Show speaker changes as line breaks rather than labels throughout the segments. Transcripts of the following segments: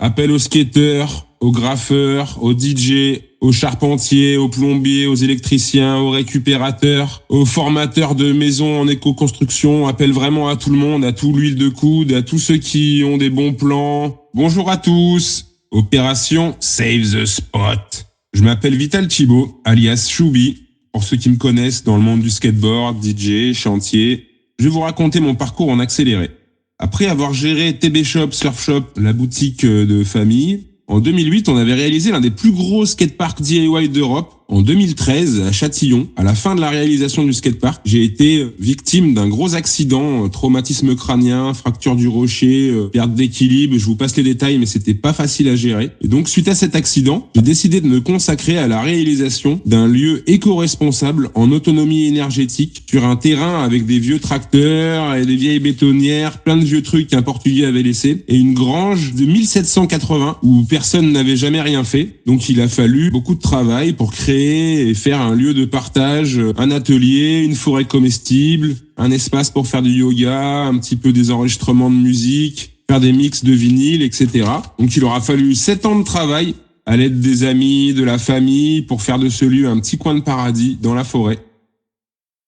Appel aux skateurs, aux graffeurs, aux DJ, aux charpentiers, aux plombiers, aux électriciens, aux récupérateurs, aux formateurs de maisons en éco-construction. Appel vraiment à tout le monde, à tout l'huile de coude, à tous ceux qui ont des bons plans. Bonjour à tous. Opération Save the Spot. Je m'appelle Vital Thibault, alias Choubi. Pour ceux qui me connaissent dans le monde du skateboard, DJ, chantier, je vais vous raconter mon parcours en accéléré. Après avoir géré TB Shop, Surf Shop, la boutique de famille, en 2008, on avait réalisé l'un des plus gros skateparks DIY d'Europe. En 2013, à Châtillon, à la fin de la réalisation du skatepark, j'ai été victime d'un gros accident, traumatisme crânien, fracture du rocher, perte d'équilibre. Je vous passe les détails, mais c'était pas facile à gérer. Et donc, suite à cet accident, j'ai décidé de me consacrer à la réalisation d'un lieu éco-responsable en autonomie énergétique sur un terrain avec des vieux tracteurs et des vieilles bétonnières, plein de vieux trucs qu'un Portugais avait laissés, et une grange de 1780 où personne n'avait jamais rien fait. Donc, il a fallu beaucoup de travail pour créer et faire un lieu de partage, un atelier, une forêt comestible, un espace pour faire du yoga, un petit peu des enregistrements de musique, faire des mix de vinyle, etc. Donc il aura fallu 7 ans de travail à l'aide des amis, de la famille, pour faire de ce lieu un petit coin de paradis dans la forêt.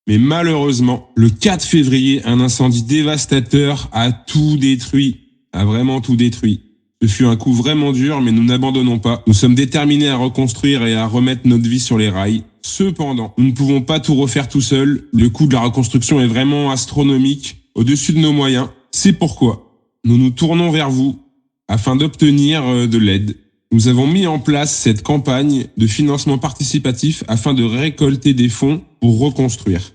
Mais malheureusement, le 4 février, un incendie dévastateur a tout détruit, a vraiment tout détruit. Ce fut un coup vraiment dur, mais nous n'abandonnons pas. Nous sommes déterminés à reconstruire et à remettre notre vie sur les rails. Cependant, nous ne pouvons pas tout refaire tout seul. Le coût de la reconstruction est vraiment astronomique, au-dessus de nos moyens. C'est pourquoi nous nous tournons vers vous afin d'obtenir de l'aide. Nous avons mis en place cette campagne de financement participatif afin de récolter des fonds pour reconstruire.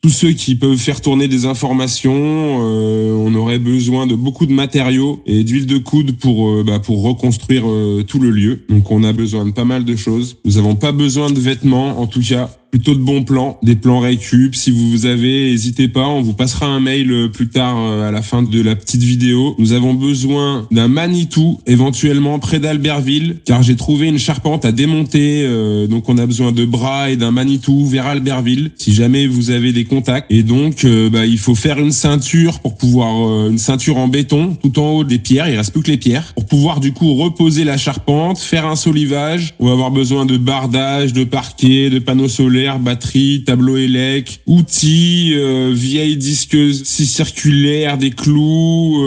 Tous ceux qui peuvent faire tourner des informations, on aurait besoin de beaucoup de matériaux et d'huile de coude pour reconstruire tout le lieu. Donc on a besoin de pas mal de choses. Nous n'avons pas besoin de vêtements, en tout cas plutôt de bons plans, des plans récup. Si vous avez, n'hésitez pas, on vous passera un mail plus tard à la fin de la petite vidéo. Nous avons besoin d'un Manitou, éventuellement près d'Albertville, car j'ai trouvé une charpente à démonter. Donc on a besoin de bras et d'un Manitou vers Albertville, si jamais vous avez des contacts. Et donc il faut faire une ceinture pour pouvoir, une ceinture en béton, tout en haut des pierres, il reste plus que les pierres, pour pouvoir du coup reposer la charpente, faire un solivage. On va avoir besoin de bardage, de parquet, de panneaux solaires, batterie, tableau élec, outils, vieilles disques scie circulaires, des clous,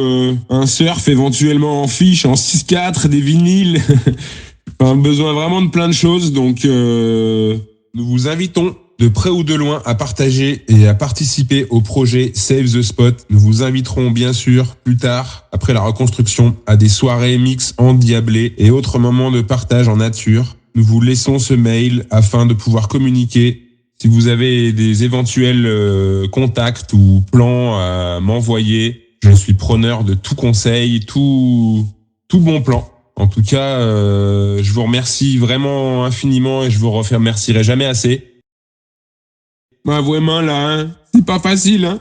un surf éventuellement en fiche, en 6/4, des vinyles. Enfin, besoin vraiment de plein de choses. Donc nous vous invitons de près ou de loin à partager et à participer au projet Save the Spot. Nous vous inviterons bien sûr plus tard, après la reconstruction, à des soirées mix endiablées et autres moments de partage en nature. Nous vous laissons ce mail afin de pouvoir communiquer. Si vous avez des éventuels contacts ou plans à m'envoyer, je suis preneur de tout conseil, tout bon plan. En tout cas, je vous remercie vraiment infiniment et je vous remercierai jamais assez. Bah vraiment là, hein, c'est pas facile, hein.